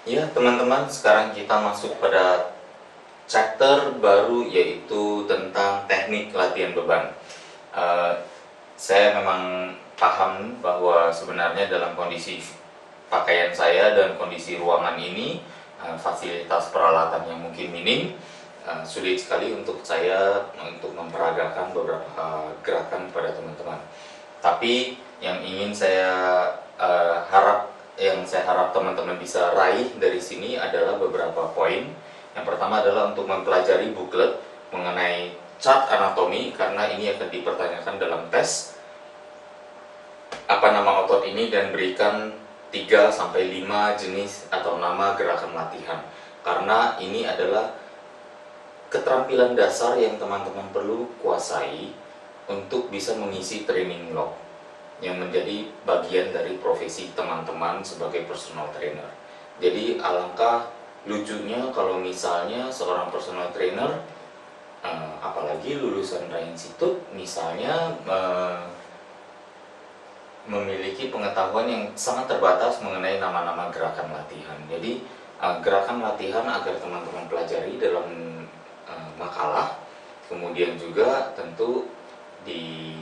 Ya, teman-teman, sekarang kita masuk pada chapter baru, yaitu tentang teknik latihan beban. Eh, saya memang paham bahwa sebenarnya dalam kondisi pakaian saya dan kondisi ruangan ini, fasilitas peralatan yang mungkin minim, sulit sekali untuk saya untuk memperagakan beberapa gerakan pada teman-teman. Tapi yang saya harap teman-teman bisa raih dari sini adalah beberapa poin. Yang pertama adalah untuk mempelajari booklet mengenai chart anatomi, karena ini akan dipertanyakan dalam tes apa nama otot ini, dan berikan 3 sampai 5 jenis atau nama gerakan latihan. Karena ini adalah keterampilan dasar yang teman-teman perlu kuasai untuk bisa mengisi training log yang menjadi bagian dari profesi teman-teman sebagai personal trainer. Jadi alangkah lucunya kalau misalnya seorang personal trainer, apalagi lulusan Rai Institute misalnya, memiliki pengetahuan yang sangat terbatas mengenai nama-nama gerakan latihan. Jadi gerakan latihan agar teman-teman pelajari dalam makalah, kemudian juga tentu di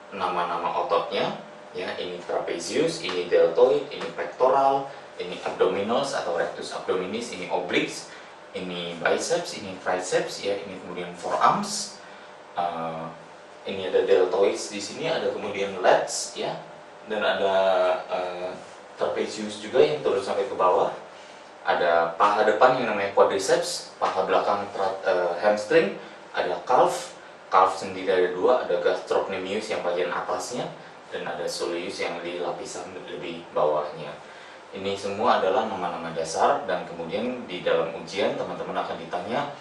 nama-nama ototnya, ya, ini trapezius, ini deltoid, ini pectoral, ini abdominals atau rectus abdominis, ini obliques, ini biceps, ini triceps, ya, ini kemudian forearms, ini ada deltoids di sini, ada kemudian lats, ya, dan ada trapezius juga yang turun sampai ke bawah. Ada paha depan yang namanya quadriceps, paha belakang hamstring, ada calf sendiri ada 2, ada gastrocnemius yang bagian atasnya, dan ada soleus yang di lapisan lebih bawahnya. Ini semua adalah nama-nama dasar, dan kemudian di dalam ujian teman-teman akan ditanya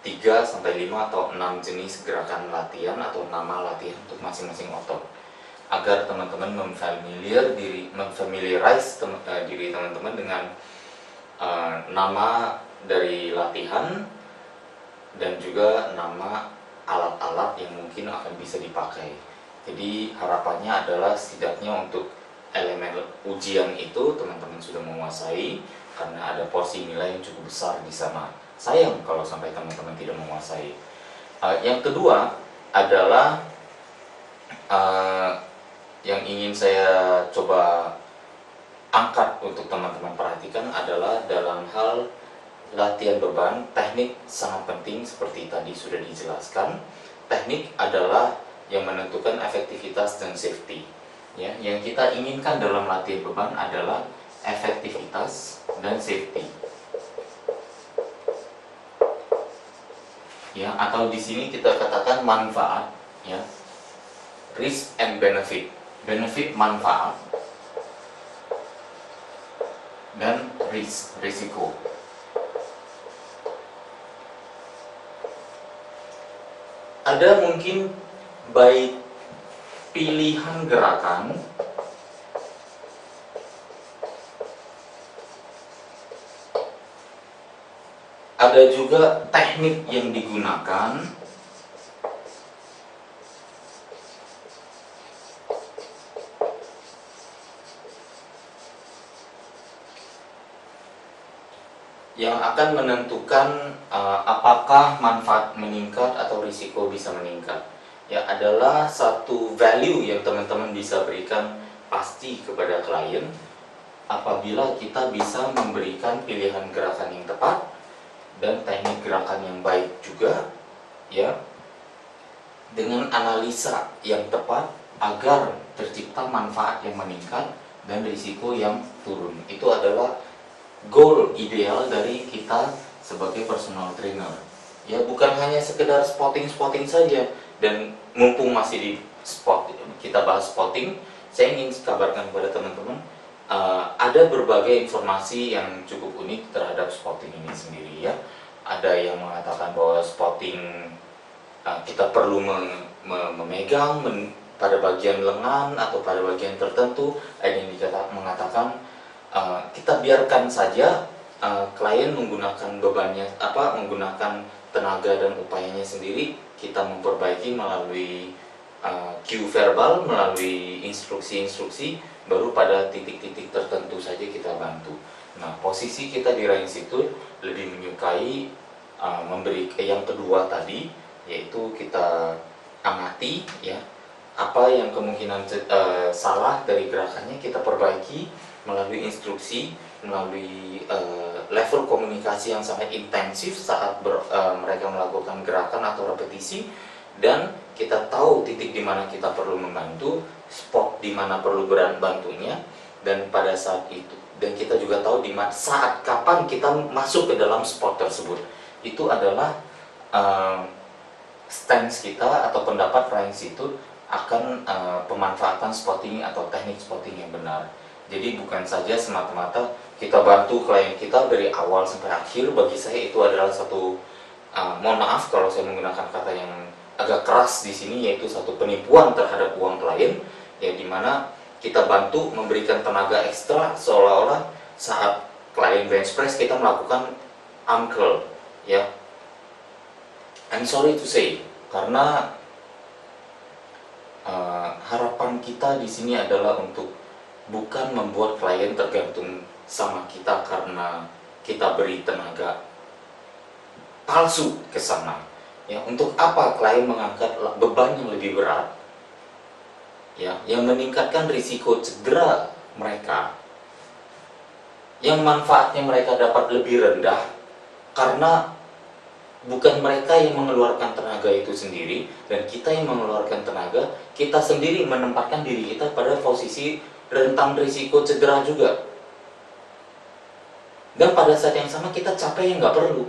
3 sampai 5 atau 6 jenis gerakan latihan atau nama latihan untuk masing-masing otot, agar teman-teman memfamiliarize diri teman-teman dengan nama dari latihan dan juga nama alat-alat yang mungkin akan bisa dipakai. Jadi harapannya adalah setidaknya untuk elemen ujian itu teman-teman sudah menguasai, karena ada porsi nilai yang cukup besar di sana. Sayang kalau sampai teman-teman tidak menguasai. Yang kedua adalah yang ingin saya coba angkat untuk teman-teman perhatikan adalah dalam hal latihan beban, teknik sangat penting seperti tadi sudah dijelaskan. Teknik adalah yang menentukan efektivitas dan safety. Ya, yang kita inginkan dalam latihan beban adalah efektivitas dan safety. Ya, atau di sini kita katakan manfaat, ya. Risk and benefit. Benefit manfaat dan risiko. Ada mungkin baik pilihan gerakan ada juga teknik yang digunakan yang akan menentukan apakah manfaat meningkat atau risiko bisa meningkat. Ya, adalah satu value yang teman-teman bisa berikan pasti kepada klien apabila kita bisa memberikan pilihan gerakan yang tepat dan teknik gerakan yang baik juga, ya, dengan analisa yang tepat agar tercipta manfaat yang meningkat dan risiko yang turun. Itu adalah goal ideal dari kita sebagai personal trainer. Ya, bukan hanya sekedar spotting saja. Dan mumpung masih di spot, kita bahas spotting, saya ingin kabarkan kepada teman-teman, ada berbagai informasi yang cukup unik terhadap spotting ini sendiri, ya. Ada yang mengatakan bahwa spotting kita perlu memegang pada bagian lengan atau pada bagian tertentu. Ada yang mengatakan kita biarkan saja klien menggunakan bebannya, menggunakan tenaga dan upayanya sendiri, kita memperbaiki melalui cue verbal, melalui instruksi-instruksi, baru pada titik-titik tertentu saja kita bantu. Nah, posisi kita di Rain Institute lebih menyukai memberi yang kedua tadi, yaitu kita amati ya apa yang kemungkinan salah dari gerakannya, kita perbaiki melalui instruksi, melalui level komunikasi yang sangat intensif saat mereka melakukan gerakan atau repetisi, dan kita tahu titik di mana kita perlu membantu, spot di mana perlu bantunya, dan pada saat itu, dan kita juga tahu di saat kapan kita masuk ke dalam spot tersebut. Itu adalah stance kita atau pendapat Rain Institute akan pemanfaatan spotting atau teknik spotting yang benar. Jadi bukan saja semata-mata kita bantu klien kita dari awal sampai akhir. Bagi saya itu adalah satu mohon maaf kalau saya menggunakan kata yang agak keras di sini, yaitu satu penipuan terhadap uang klien, ya, dimana kita bantu memberikan tenaga ekstra seolah-olah saat klien bench press kita melakukan arm curl, ya. I'm sorry to say, karena harapan kita di sini adalah untuk bukan membuat klien tergantung sama kita karena kita beri tenaga palsu ke sana. Ya, untuk apa klien mengangkat beban yang lebih berat, ya, yang meningkatkan risiko cedera mereka, yang manfaatnya mereka dapat lebih rendah karena bukan mereka yang mengeluarkan tenaga itu sendiri, dan kita yang mengeluarkan tenaga, kita sendiri menempatkan diri kita pada posisi rentan risiko cedera juga. Dan pada saat yang sama kita capek yang nggak perlu,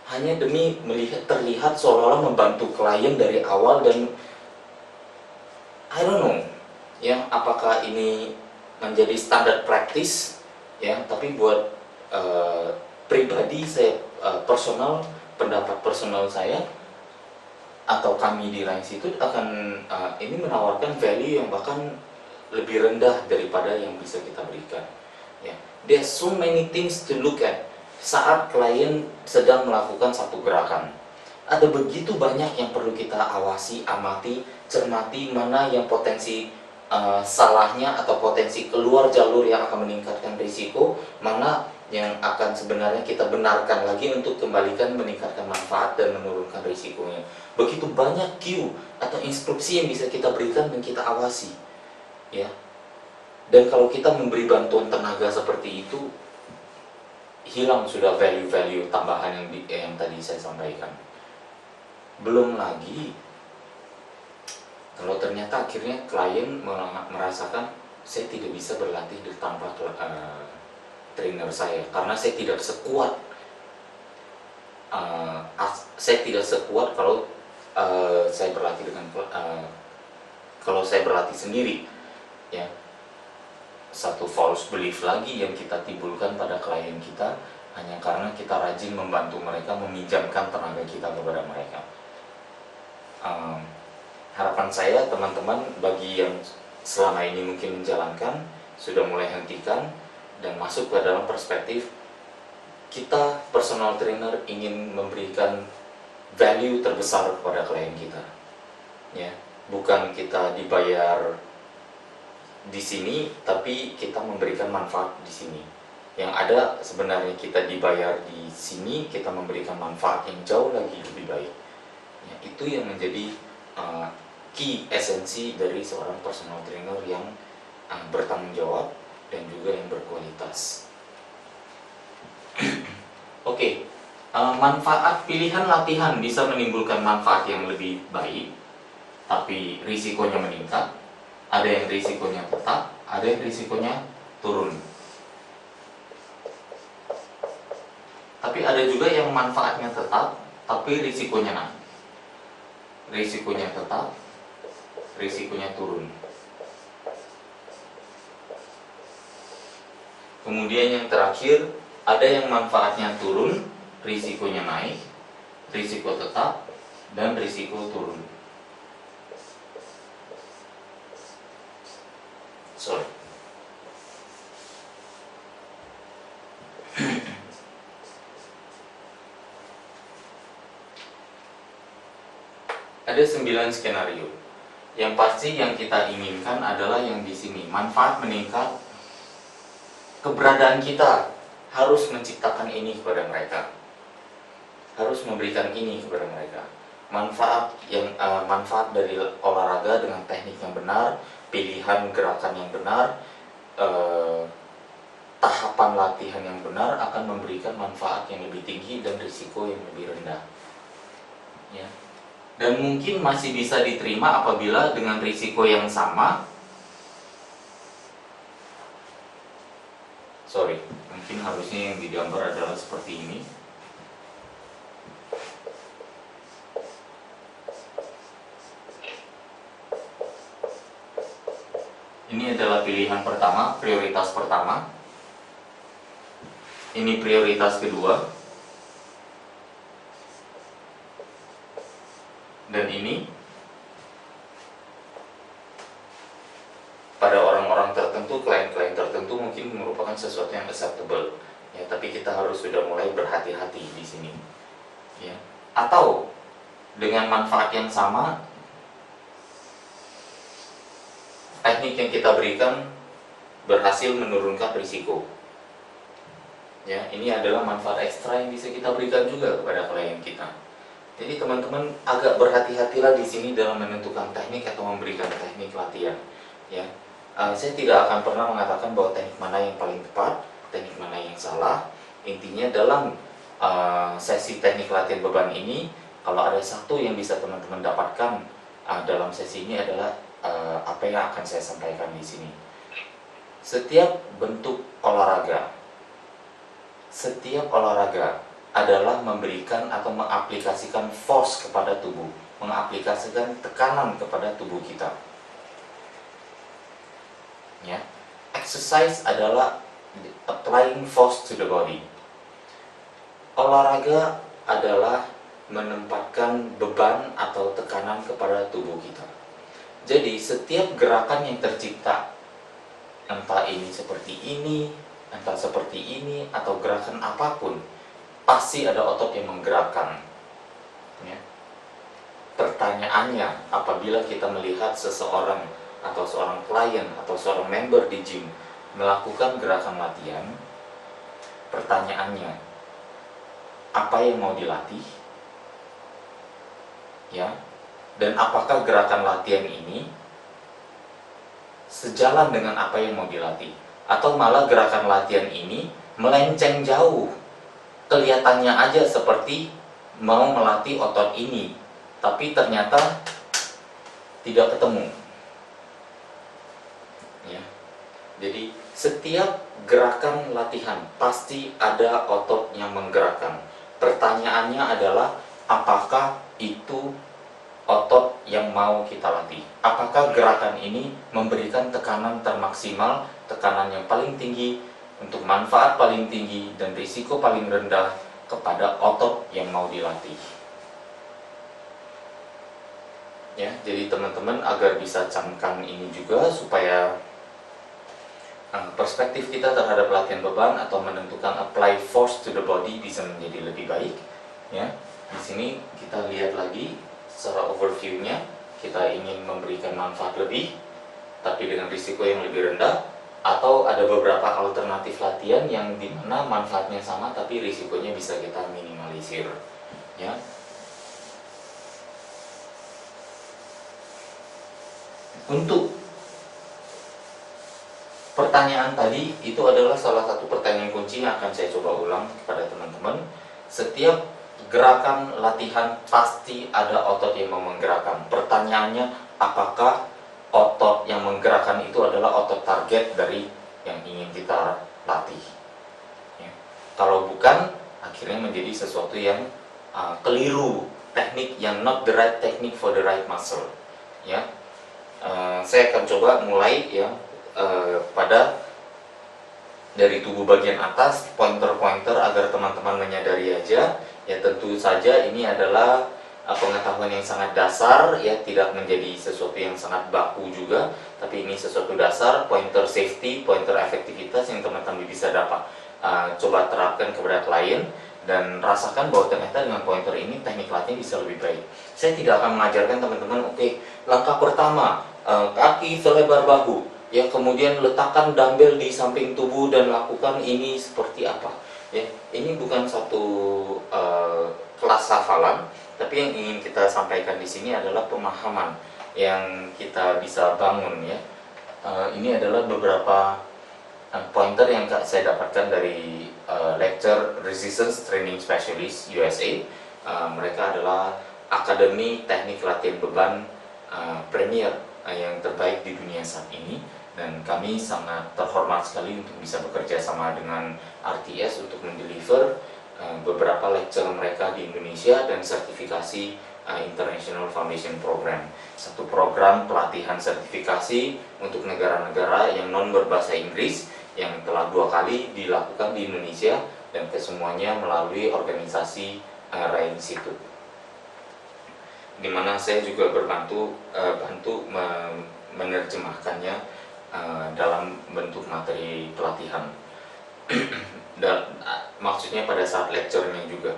hanya demi terlihat seolah-olah membantu klien dari awal. Dan I don't know, ya, apakah ini menjadi standar practice, ya, tapi buat pribadi saya, personal, pendapat personal saya atau kami di Rain Institute akan ini menawarkan value yang bahkan lebih rendah daripada yang bisa kita berikan. Ya, there's so many things to look at saat klien sedang melakukan satu gerakan. Ada begitu banyak yang perlu kita awasi, amati, cermati, mana yang potensi salahnya atau potensi keluar jalur yang akan meningkatkan risiko, mana yang akan sebenarnya kita benarkan lagi untuk kembalikan meningkatkan manfaat dan menurunkan risikonya. Begitu banyak cue atau instruksi yang bisa kita berikan dan kita awasi, ya. Dan kalau kita memberi bantuan tenaga seperti itu, hilang sudah value-value tambahan yang tadi saya sampaikan. Belum lagi kalau ternyata akhirnya klien merasakan saya tidak bisa berlatih tanpa trainer saya karena saya tidak sekuat kalau saya berlatih kalau saya berlatih sendiri, ya. Satu false belief lagi yang kita timbulkan pada klien kita hanya karena kita rajin membantu mereka, meminjamkan tenaga kita kepada mereka. Harapan saya teman-teman, bagi yang selama ini mungkin menjalankan, sudah mulai hentikan dan masuk ke dalam perspektif kita personal trainer ingin memberikan value terbesar kepada klien kita, ya. Bukan kita dibayar di sini tapi kita memberikan manfaat di sini. Yang ada sebenarnya kita dibayar di sini, kita memberikan manfaat yang jauh lagi lebih baik, ya. Itu yang menjadi key esensi dari seorang personal trainer yang bertanggung jawab dan juga yang berkualitas. Oke, manfaat pilihan latihan bisa menimbulkan manfaat yang lebih baik tapi risikonya meningkat. Ada yang risikonya tetap, ada yang risikonya turun. Tapi ada juga yang manfaatnya tetap, tapi risikonya naik. Risikonya tetap, risikonya turun. Kemudian yang terakhir, ada yang manfaatnya turun, risikonya naik, risiko tetap, dan risiko turun. Sorry. Ada 9 skenario. Yang pasti yang kita inginkan adalah yang di sini, manfaat meningkat, keberadaan kita harus menciptakan ini kepada mereka, harus memberikan ini kepada mereka. Manfaat dari olahraga dengan teknik yang benar, pilihan gerakan yang benar, tahapan latihan yang benar akan memberikan manfaat yang lebih tinggi dan risiko yang lebih rendah. Ya. Dan mungkin masih bisa diterima apabila dengan risiko yang sama. Mungkin harusnya yang digambar adalah seperti ini. Ini adalah pilihan pertama, prioritas pertama. Ini prioritas kedua. Dan ini pada orang-orang tertentu, klien-klien tertentu mungkin merupakan sesuatu yang acceptable. Ya, tapi kita harus sudah mulai berhati-hati di sini. Ya. Atau dengan manfaat yang sama, teknik yang kita berikan berhasil menurunkan risiko. Ya, ini adalah manfaat ekstra yang bisa kita berikan juga kepada klien kita. Jadi teman-teman agak berhati-hatilah di sini dalam menentukan teknik atau memberikan teknik latihan. Ya, saya tidak akan pernah mengatakan bahwa teknik mana yang paling tepat, teknik mana yang salah. Intinya dalam sesi teknik latihan beban ini, kalau ada satu yang bisa teman-teman dapatkan dalam sesi ini adalah apa yang akan saya sampaikan di sini. Setiap bentuk olahraga, adalah memberikan atau mengaplikasikan force kepada tubuh, mengaplikasikan tekanan kepada tubuh kita. Ya, exercise adalah applying force to the body. Olahraga adalah menempatkan beban atau tekanan kepada tubuh kita. Jadi setiap gerakan yang tercipta, entah ini seperti ini, entah seperti ini, atau gerakan apapun, pasti ada otot yang menggerakkan. Ya. Pertanyaannya, apabila kita melihat seseorang atau seorang klien atau seorang member di gym melakukan gerakan latihan, pertanyaannya, apa yang mau dilatih? Ya. Dan apakah gerakan latihan ini sejalan dengan apa yang mau dilatih? Atau malah gerakan latihan ini melenceng jauh, kelihatannya aja seperti mau melatih otot ini, tapi ternyata tidak ketemu. Ya. Jadi setiap gerakan latihan pasti ada otot yang menggerakkan. Pertanyaannya adalah, apakah itu otot yang mau kita latih? Apakah gerakan ini memberikan tekanan termaksimal, tekanan yang paling tinggi, untuk manfaat paling tinggi dan risiko paling rendah kepada otot yang mau dilatih? Ya, jadi teman-teman agar bisa camkan ini juga supaya perspektif kita terhadap latihan beban atau menentukan apply force to the body bisa menjadi lebih baik. Ya, di sini kita lihat lagi secara overview-nya, kita ingin memberikan manfaat lebih, tapi dengan risiko yang lebih rendah. Atau ada beberapa alternatif latihan yang dimana manfaatnya sama tapi risikonya bisa kita minimalisir. Ya. Untuk pertanyaan tadi, itu adalah salah satu pertanyaan kunci yang akan saya coba ulang kepada teman-teman. Setiap gerakan latihan pasti ada otot yang mau menggerakkan. Pertanyaannya, apakah otot yang menggerakkan itu adalah otot target dari yang ingin kita latih? Ya. Kalau bukan, akhirnya menjadi sesuatu yang keliru, teknik yang not the right technique for the right muscle. Ya, saya akan coba mulai ya pada dari tubuh bagian atas, pointer-pointer agar teman-teman menyadari aja. Ya, tentu saja ini adalah pengetahuan yang sangat dasar, ya, tidak menjadi sesuatu yang sangat baku juga, tapi ini sesuatu dasar, pointer safety, pointer efektivitas yang teman-teman bisa dapat coba terapkan kepada klien dan rasakan bahwa ternyata dengan pointer ini teknik latihan bisa lebih baik. Saya tidak akan mengajarkan teman-teman, oke, langkah pertama kaki selebar bahu, Ya, kemudian letakkan dumbbell di samping tubuh dan lakukan ini seperti apa. Ya, ini bukan satu kelas hafalan, tapi yang ingin kita sampaikan di sini adalah pemahaman yang kita bisa bangun ya. Ini adalah beberapa pointer yang saya dapatkan dari lecture Resistance Training Specialist USA. Mereka adalah akademi teknik latihan beban premier yang terbaik di dunia saat ini, dan kami sangat terhormat sekali untuk bisa bekerja sama dengan RTS untuk mendeliver beberapa lecture mereka di Indonesia dan sertifikasi International Foundation Program, satu program pelatihan sertifikasi untuk negara-negara yang non berbahasa Inggris yang telah 2 kali dilakukan di Indonesia dan kesemuanya melalui organisasi Rai Institute, di mana saya juga bantu menerjemahkannya dalam bentuk materi pelatihan dan maksudnya pada saat lecture-nya juga.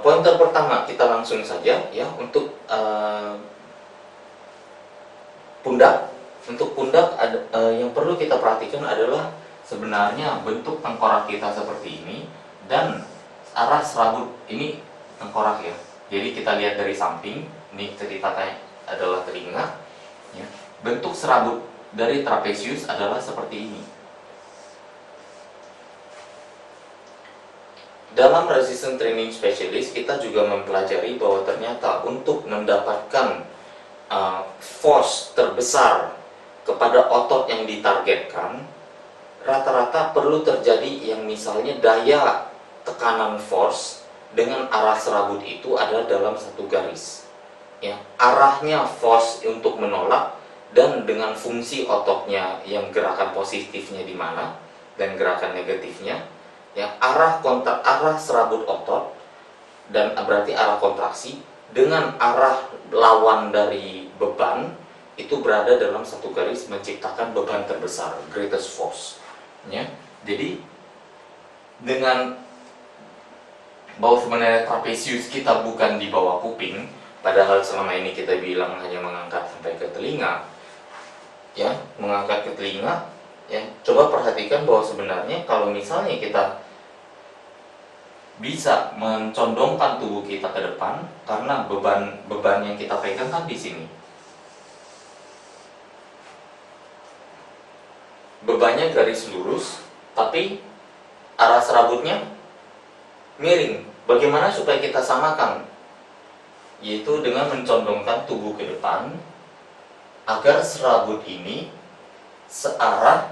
Pointer pertama kita langsung saja ya, untuk pundak. Untuk pundak yang perlu kita perhatikan adalah sebenarnya bentuk tengkorak kita seperti ini dan arah serabut ini tengkorak ya. Jadi kita lihat dari samping, ini ceritanya adalah telinga ya. Bentuk serabut dari trapezius adalah seperti ini. Dalam Resistance Training Specialist kita juga mempelajari bahwa ternyata untuk mendapatkan force terbesar kepada otot yang ditargetkan, rata-rata perlu terjadi yang misalnya daya tekanan force dengan arah serabut itu adalah dalam satu garis ya. Arahnya force untuk menolak dan dengan fungsi ototnya yang gerakan positifnya di mana dan gerakan negatifnya ya, arah serabut otot dan berarti arah kontraksi dengan arah lawan dari beban itu berada dalam satu garis menciptakan beban terbesar, greatest force ya. Jadi dengan bahwa sebenarnya trapezius kita bukan di bawah kuping, padahal selama ini kita bilang hanya mengangkat sampai ke telinga ya, mengangkat ke telinga ya. Coba perhatikan bahwa sebenarnya kalau misalnya kita bisa mencondongkan tubuh kita ke depan, karena beban yang kita pegang kan di sini, bebannya garis lurus tapi arah serabutnya miring. Bagaimana supaya kita samakan? Yaitu dengan mencondongkan tubuh ke depan agar serabut ini searah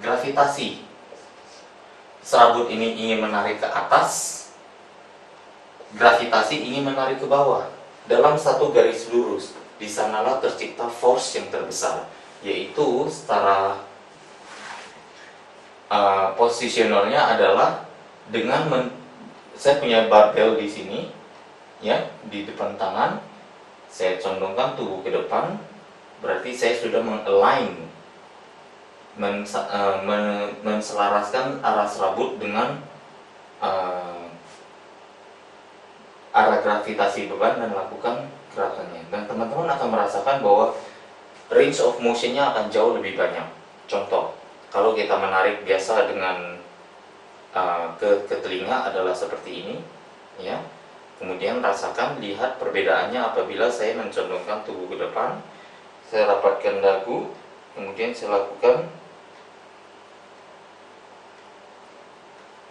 gravitasi. Serabut ini ingin menarik ke atas, gravitasi ingin menarik ke bawah dalam satu garis lurus. Di sanalah tercipta force yang terbesar, yaitu secara positionalnya adalah dengan saya punya barbel di sini ya, di depan tangan, saya condongkan tubuh ke depan, berarti saya sudah mengalign, menselaraskan arah serabut dengan arah gravitasi beban dan lakukan gerakannya, dan teman-teman akan merasakan bahwa range of motionnya akan jauh lebih banyak. Contoh, kalau kita menarik biasa dengan ke telinga adalah seperti ini ya. Kemudian rasakan, lihat perbedaannya apabila saya mencondongkan tubuh ke depan, saya rapatkan dagu, kemudian saya lakukan,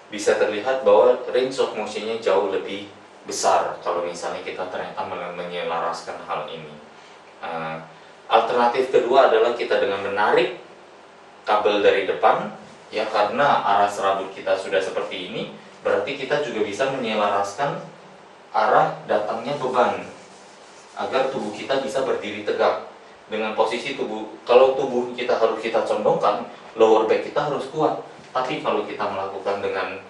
bisa terlihat bahwa range of motionnya jauh lebih besar kalau misalnya kita ternyata menyelaraskan hal ini. Alternatif kedua adalah kita dengan menarik kabel dari depan ya, karena arah serabut kita sudah seperti ini, berarti kita juga bisa menyelaraskan arah datangnya beban agar tubuh kita bisa berdiri tegak dengan posisi tubuh. Kalau tubuh kita harus kita condongkan, lower back kita harus kuat. Tapi kalau kita melakukan dengan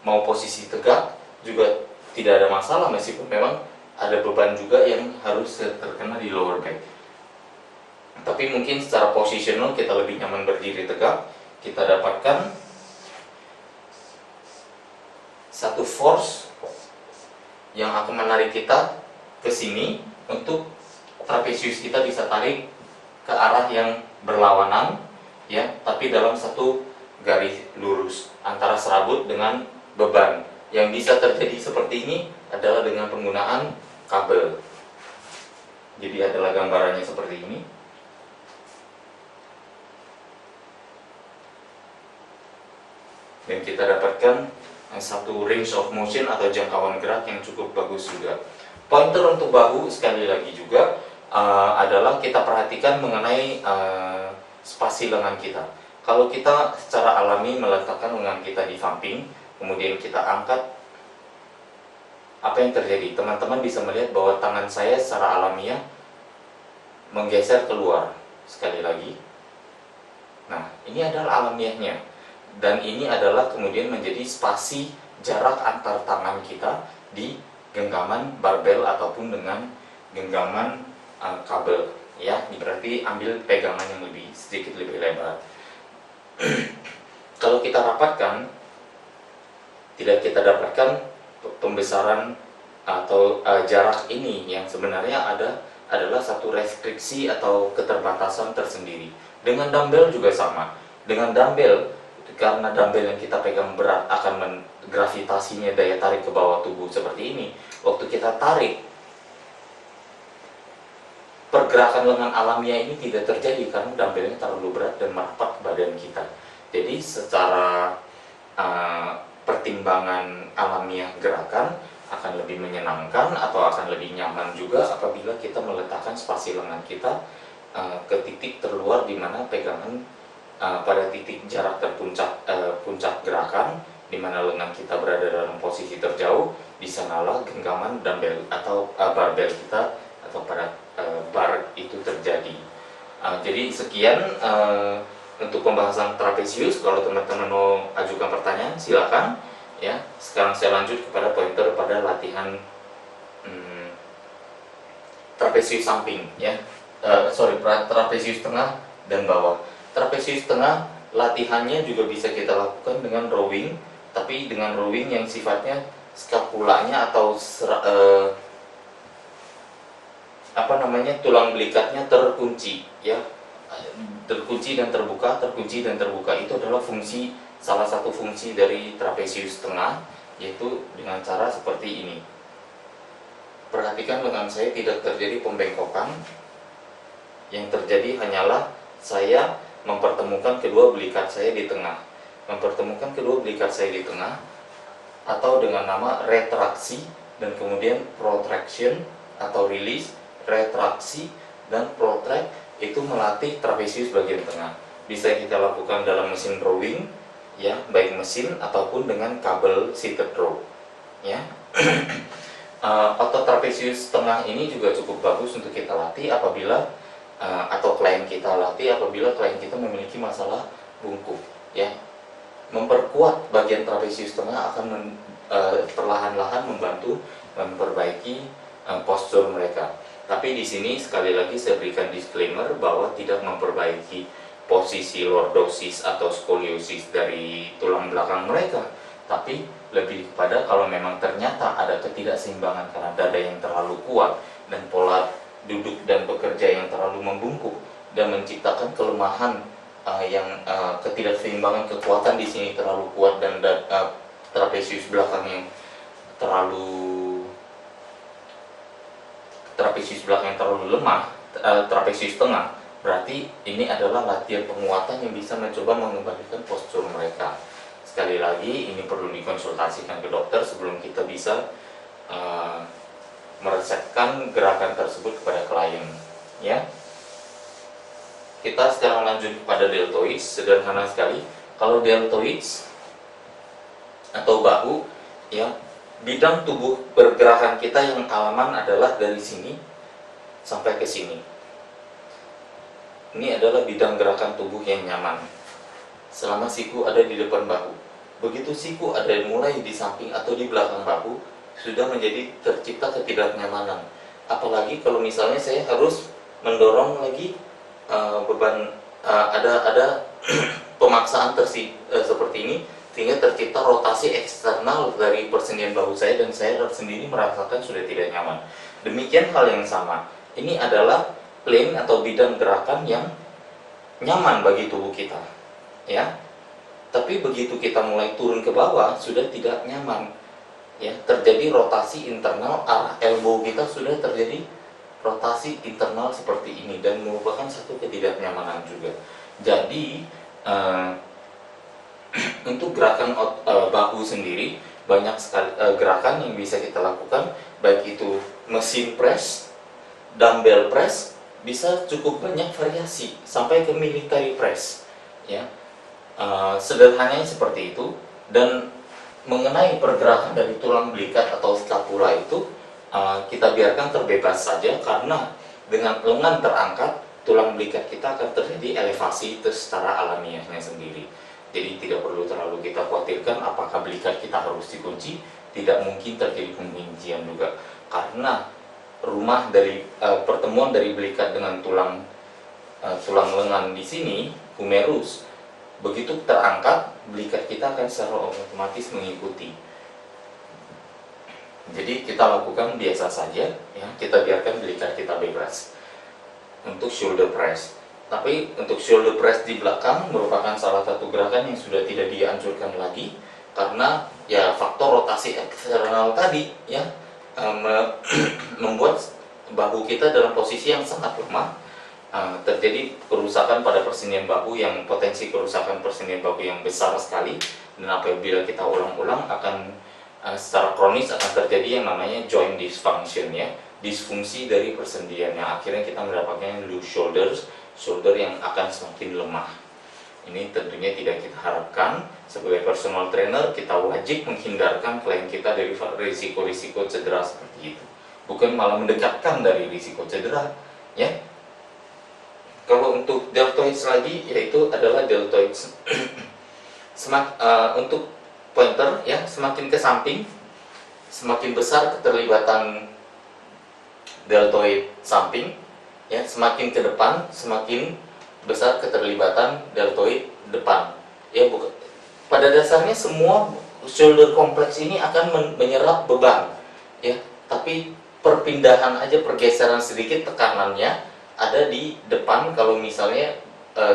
mau posisi tegak juga tidak ada masalah, meskipun memang ada beban juga yang harus terkena di lower back. Tapi mungkin secara positional kita lebih nyaman berdiri tegak, kita dapatkan satu force yang akan menarik kita ke sini untuk trapesius kita bisa tarik ke arah yang berlawanan, ya, tapi dalam satu garis lurus antara serabut dengan beban. Yang bisa terjadi seperti ini adalah dengan penggunaan kabel. Jadi adalah gambarannya seperti ini. Dan kita dapatkan satu range of motion atau jangkauan gerak yang cukup bagus juga. Pointer untuk bahu sekali lagi juga adalah kita perhatikan mengenai spasi lengan kita. Kalau kita secara alami meletakkan lengan kita di samping, kemudian kita angkat, apa yang terjadi? Teman-teman bisa melihat bahwa tangan saya secara alamiah menggeser keluar. Sekali lagi, nah ini adalah alamiahnya, dan ini adalah kemudian menjadi spasi jarak antar tangan kita di genggaman barbel ataupun dengan genggaman kabel, ya. Berarti ambil pegangan yang sedikit lebih lebar. Kalau kita rapatkan, tidak kita dapatkan pembesaran atau jarak ini yang sebenarnya adalah satu restriksi atau keterbatasan tersendiri. Dengan dumbbell juga sama. Dengan dumbbell, karena dumbbell yang kita pegang berat akan gravitasinya, daya tarik ke bawah tubuh seperti ini. Waktu kita tarik, pergerakan lengan alamiah ini tidak terjadi karena dumbbellnya terlalu berat dan merapat ke badan kita. Jadi secara pertimbangan alamiah gerakan akan lebih menyenangkan atau akan lebih nyaman juga apabila kita meletakkan spasi lengan kita ke titik terluar di mana pegangan pada titik jarak terpuncak puncak gerakan, di mana lengan kita berada dalam posisi terjauh. Di sanalah genggaman dumbbell atau barbel kita atau pada bar itu terjadi. Jadi sekian untuk pembahasan trapesius. Kalau teman-teman mau ajukan pertanyaan silakan, ya. Sekarang saya lanjut kepada pointer pada latihan trapesius samping, ya. Trapesius tengah dan bawah. Trapesius tengah latihannya juga bisa kita lakukan dengan rowing, tapi dengan rowing yang sifatnya skapulanya atau tulang belikatnya terkunci, ya. Terkunci dan terbuka, terkunci dan terbuka, itu adalah salah satu fungsi dari trapesius tengah, yaitu dengan cara seperti ini. Perhatikan lengan saya tidak terjadi pembengkokan. Yang terjadi hanyalah saya mempertemukan kedua belikat saya di tengah. Mempertemukan kedua belikat saya di tengah, atau dengan nama retraksi dan kemudian protraction atau release. Retraksi dan protract itu melatih trapesius bagian tengah. Bisa kita lakukan dalam mesin rowing, ya, baik mesin ataupun dengan kabel seated row, ya. Otot trapesius tengah ini juga cukup bagus untuk kita latih apabila atau klien kita latih apabila klien kita memiliki masalah bungkuk, ya. Memperkuat bagian trapesius tengah akan perlahan-lahan membantu memperbaiki postur mereka. Tapi di sini sekali lagi saya berikan disclaimer bahwa tidak memperbaiki posisi lordosis atau skoliosis dari tulang belakang mereka, tapi lebih kepada kalau memang ternyata ada ketidakseimbangan karena dada yang terlalu kuat dan pola duduk dan bekerja yang terlalu membungkuk dan menciptakan kelemahan ketidakseimbangan kekuatan di sini terlalu kuat dan trapesius belakang yang terlalu lemah, trapesius tengah, berarti ini adalah latihan penguatan yang bisa mencoba mengembalikan postur mereka. Sekali lagi, ini perlu dikonsultasikan ke dokter sebelum kita bisa meresepkan gerakan tersebut kepada klien, ya. Kita sekarang lanjut kepada deltoids. Sederhana sekali. Kalau deltoids atau bahu, ya, bidang tubuh pergerakan kita yang aman adalah dari sini sampai ke sini. Ini adalah bidang gerakan tubuh yang nyaman selama siku ada di depan bahu. Begitu siku ada mulai di samping atau di belakang bahu, sudah menjadi tercipta ketidaknyamanan. Apalagi kalau misalnya saya harus mendorong lagi beban, ada pemaksaan seperti ini, sehingga tercipta rotasi eksternal dari persendian bahu saya dan saya sendiri merasakan sudah tidak nyaman. Demikian hal yang sama ini adalah plane atau bidang gerakan yang nyaman bagi tubuh kita, ya. Tapi begitu kita mulai turun ke bawah sudah tidak nyaman, ya. Terjadi rotasi internal, arah elbow kita sudah terjadi rotasi internal seperti ini dan merupakan satu ketidaknyamanan juga. Jadi untuk gerakan bahu sendiri banyak sekali gerakan yang bisa kita lakukan, baik itu mesin press, dumbbell press, bisa cukup banyak variasi sampai ke military press, ya. Sederhananya seperti itu. Dan mengenai pergerakan dari tulang belikat atau scapula itu kita biarkan terbebas saja, karena dengan lengan terangkat tulang belikat kita akan terjadi elevasi secara alamiahnya sendiri. Jadi tidak perlu terlalu kita khawatirkan apakah belikat kita harus dikunci. Tidak mungkin terjadi penguncian juga, karena rumah dari pertemuan dari belikat dengan tulang lengan di sini, humerus, begitu terangkat, belikat kita akan secara otomatis mengikuti. Jadi kita lakukan biasa saja, ya, kita biarkan belikat kita bebas. Untuk shoulder press, tapi untuk shoulder press di belakang merupakan salah satu gerakan yang sudah tidak dianjurkan lagi, karena ya faktor rotasi eksternal tadi, ya, membuat bahu kita dalam posisi yang sangat lemah. Terjadi kerusakan pada persendian bahu, yang potensi kerusakan persendian bahu yang besar sekali, dan apabila kita ulang-ulang akan secara kronis akan terjadi yang namanya joint dysfunction, ya, disfungsi dari persendian, yang akhirnya kita mendapatkan loose shoulder yang akan semakin lemah. Ini tentunya tidak kita harapkan. Sebagai personal trainer, kita wajib menghindarkan klien kita dari risiko-risiko cedera seperti itu, bukan malah mendekatkan dari risiko cedera, ya. Kalau untuk deltoids lagi, yaitu adalah deltoids untuk pointer, ya, semakin ke samping semakin besar keterlibatan deltoid samping, ya, semakin ke depan semakin besar keterlibatan deltoid depan, ya. Pada dasarnya semua shoulder kompleks ini akan menyerap beban, ya, tapi perpindahan aja, pergeseran sedikit tekanannya ada di depan. Kalau misalnya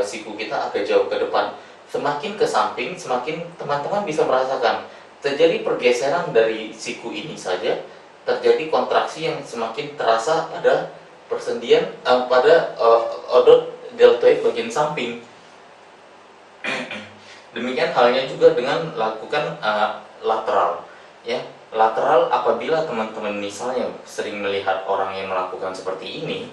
siku kita agak jauh ke depan, semakin ke samping semakin teman-teman bisa merasakan terjadi pergeseran dari siku ini saja, terjadi kontraksi yang semakin terasa pada persendian pada odot deltoid bagian samping. Demikian halnya juga dengan lakukan lateral, ya. Lateral, apabila teman-teman misalnya sering melihat orang yang melakukan seperti ini,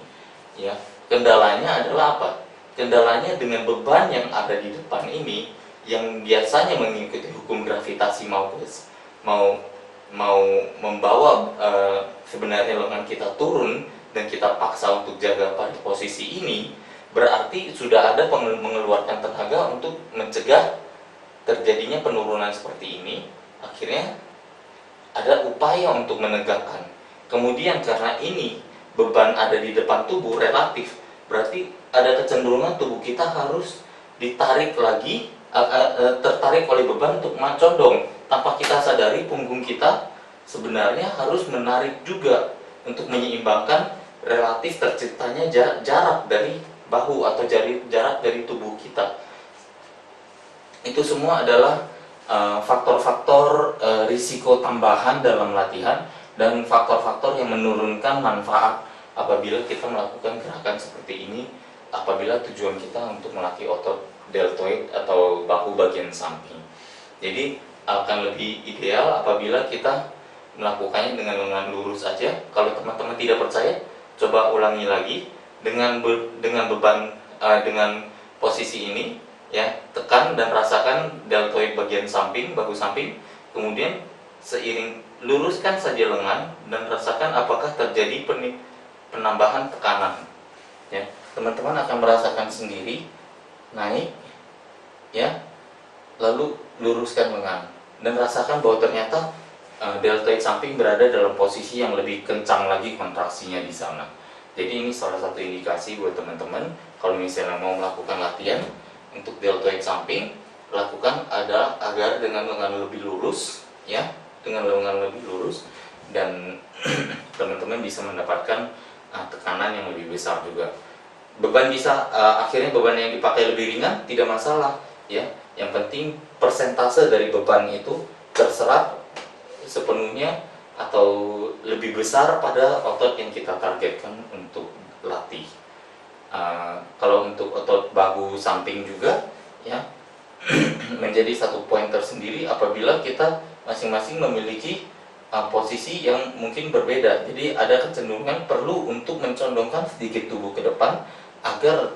ya, kendalanya adalah apa? Kendalanya dengan beban yang ada di depan ini, yang biasanya mengikuti hukum gravitasi mau membawa sebenarnya lengan kita turun dan kita paksa untuk jaga pada posisi ini, berarti sudah ada mengeluarkan tenaga untuk mencegah terjadinya penurunan seperti ini. Akhirnya ada upaya untuk menegakkan. Kemudian karena ini beban ada di depan tubuh relatif, berarti ada kecenderungan tubuh kita harus ditarik lagi, tertarik oleh beban untuk condong. Tanpa kita sadari, punggung kita sebenarnya harus menarik juga untuk menyeimbangkan relatif terciptanya jarak dari bahu atau jarak dari tubuh kita. Itu semua adalah faktor-faktor risiko tambahan dalam latihan dan faktor-faktor yang menurunkan manfaat apabila kita melakukan gerakan seperti ini, apabila tujuan kita untuk melatih otot deltoid atau bahu bagian samping. Jadi akan lebih ideal apabila kita melakukannya dengan lengan lurus saja. Kalau teman-teman tidak percaya, coba ulangi lagi dengan beban dengan posisi ini, ya, tekan dan rasakan deltoid bagian samping, bahu samping. Kemudian seiring luruskan saja lengan dan rasakan apakah terjadi penambahan tekanan, ya. Teman-teman akan merasakan sendiri naik, ya, lalu luruskan lengan dan rasakan bahwa ternyata deltoid samping berada dalam posisi yang lebih kencang lagi kontraksinya di sana. Jadi ini salah satu indikasi buat teman-teman kalau misalnya mau melakukan latihan untuk deltoid samping, lakukan agar dengan lengan lebih lurus, ya, dengan lengan lebih lurus, dan teman-teman bisa mendapatkan tekanan yang lebih besar juga. Beban bisa akhirnya beban yang dipakai lebih ringan, tidak masalah ya. Yang penting persentase dari beban itu terserap sepenuhnya atau lebih besar pada otot yang kita targetkan untuk latih. Kalau untuk otot bahu samping juga ya menjadi satu poin tersendiri apabila kita masing-masing memiliki posisi yang mungkin berbeda. Jadi ada kecenderungan perlu untuk mencondongkan sedikit tubuh ke depan agar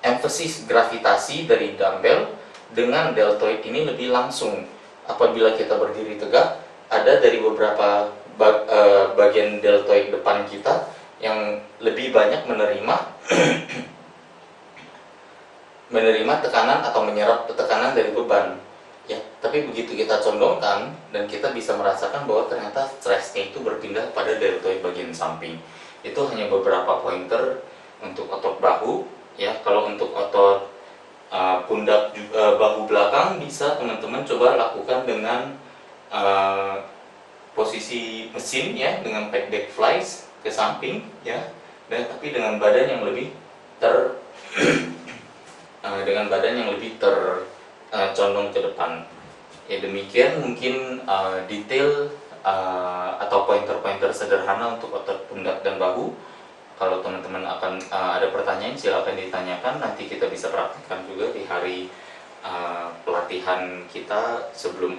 emphasis gravitasi dari dumbbell dengan deltoid ini lebih langsung. Apabila kita berdiri tegak, ada dari beberapa bagian deltoid depan kita yang lebih banyak menerima tekanan atau menyerap tekanan dari beban. Ya, tapi begitu kita condongkan dan kita bisa merasakan bahwa ternyata stresnya itu berpindah pada deltoid bagian samping. Itu hanya beberapa pointer untuk otot bahu ya. Kalau untuk otot pundak bahu belakang bisa teman-teman coba lakukan dengan posisi mesin ya, dengan back flies ke samping ya, dan tapi dengan badan yang lebih tercondong ke depan. Ya demikian mungkin detail atau pointer-pointer sederhana untuk otot pundak dan bahu. Kalau teman-teman akan ada pertanyaan, silakan ditanyakan. Nanti kita bisa praktikkan juga di hari pelatihan kita sebelum